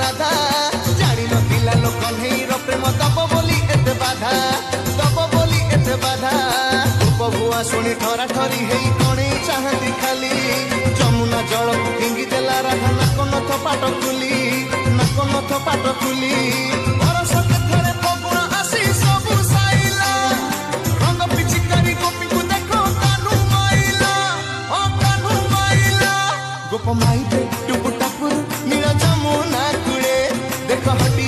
राधा जानी नथिला लोक नेईर प्रेम दब बोली एते बाधा दब बोली एते बाधा उपभुआ शुणी ठरा ठरी हेई कणे चाहती खाली जमुना जल फिंगी देला राधा नाक नथ पाट खुली नाक नथ पाट खुली बरस केथरे फगुण आसी सबु साइला रंग पिचिकारी गोपी को देखो कानू माइला ओ कानू माइला गोप माई पे टुकु टाकुर नील जमुना कुड़े देख हटी